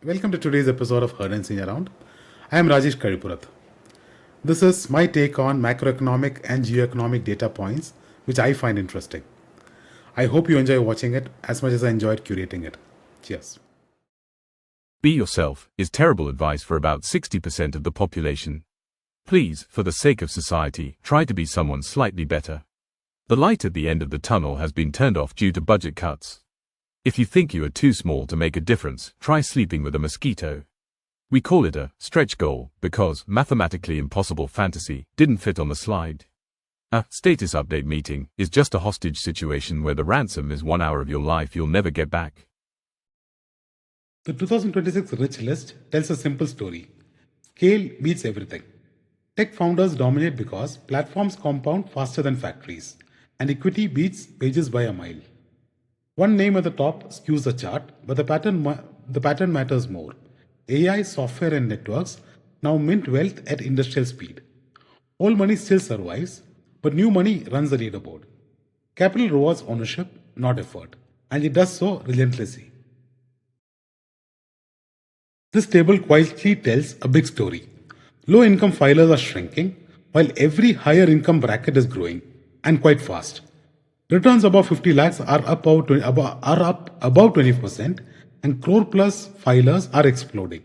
Welcome to today's episode of Heard and Seen Around. I am Rajesh Karipurath. This is my take on macroeconomic and geoeconomic data points, which I find interesting. I hope you enjoy watching it as much as I enjoyed curating it. Cheers. Be yourself is terrible advice for about 60% of the population. Please, for the sake of society, try to be someone slightly better. The light at the end of the tunnel has been turned off due to budget cuts. If you think you are too small to make a difference, try sleeping with a mosquito. We call it a stretch goal because mathematically impossible fantasy didn't fit on the slide. A status update meeting is just a hostage situation where the ransom is 1 hour of your life you'll never get back. The 2026 Rich List tells a simple story. Scale beats everything. Tech founders dominate because platforms compound faster than factories, and equity beats wages by a mile. One name at the top skews the chart, but the pattern matters more. AI, software and networks now mint wealth at industrial speed. Old money still survives, but new money runs the leaderboard. Capital rewards ownership, not effort, and it does so relentlessly. This table quietly tells a big story. Low-income filers are shrinking, while every higher income bracket is growing, and quite fast. Returns above 50 lakhs are up above 20%, and crore plus filers are exploding.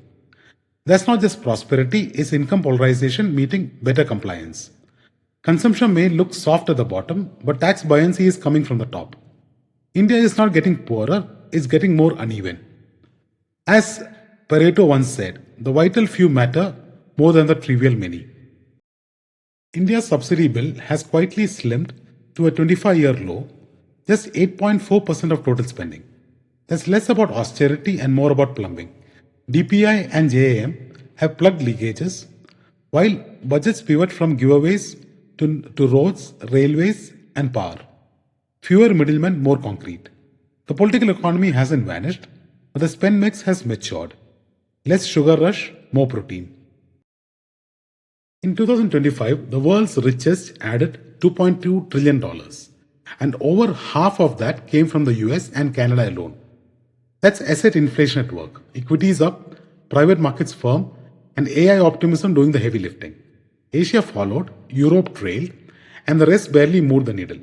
That's not just prosperity, it's income polarization meeting better compliance. Consumption may look soft at the bottom, but tax buoyancy is coming from the top. India is not getting poorer, it's getting more uneven. As Pareto once said, the vital few matter more than the trivial many. India's subsidy bill has quietly slimmed to a 25-year low, just 8.4% of total spending. That's less about austerity and more about plumbing. DPI and JAM have plugged leakages, while budgets pivot from giveaways to roads, railways, and power. Fewer middlemen, more concrete. The political economy hasn't vanished, but the spend mix has matured. Less sugar rush, more protein. In 2025, the world's richest added $2.2 trillion, and over half of that came from the US and Canada alone. That's asset inflation at work. Equities up, private markets firm, and AI optimism doing the heavy lifting. Asia followed, Europe trailed, and the rest barely moved the needle.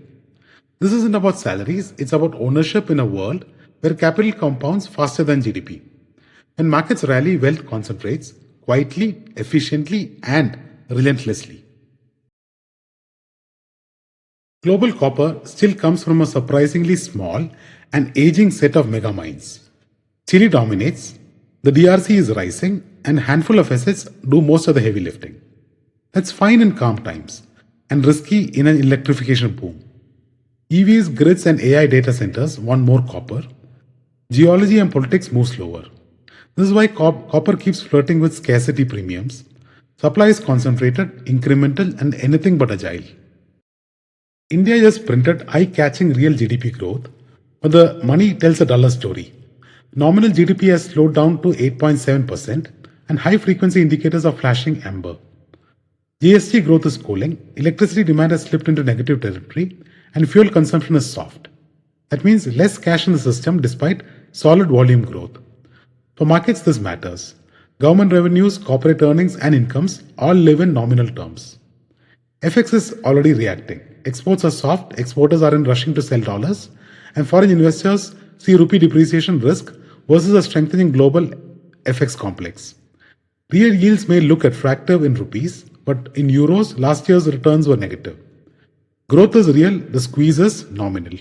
This isn't about salaries, it's about ownership in a world where capital compounds faster than GDP. When markets rally, wealth concentrates quietly, efficiently, and relentlessly. Global copper still comes from a surprisingly small and aging set of mega mines. Chile dominates, the DRC is rising, and a handful of assets do most of the heavy lifting. That's fine in calm times and risky in an electrification boom. EVs, grids, and AI data centers want more copper. Geology and politics move slower. This is why copper keeps flirting with scarcity premiums. Supply is concentrated, incremental, and anything but agile. India just printed eye-catching real GDP growth, but the money tells a duller story. Nominal GDP has slowed down to 8.7%, and high-frequency indicators are flashing amber. GST growth is cooling, electricity demand has slipped into negative territory, and fuel consumption is soft. That means less cash in the system despite solid volume growth. For markets, this matters. Government revenues, corporate earnings, and incomes all live in nominal terms. FX is already reacting. Exports are soft, exporters aren't rushing to sell dollars, and foreign investors see rupee depreciation risk versus a strengthening global FX complex. Real yields may look attractive in rupees, but in euros, last year's returns were negative. Growth is real, the squeeze is nominal.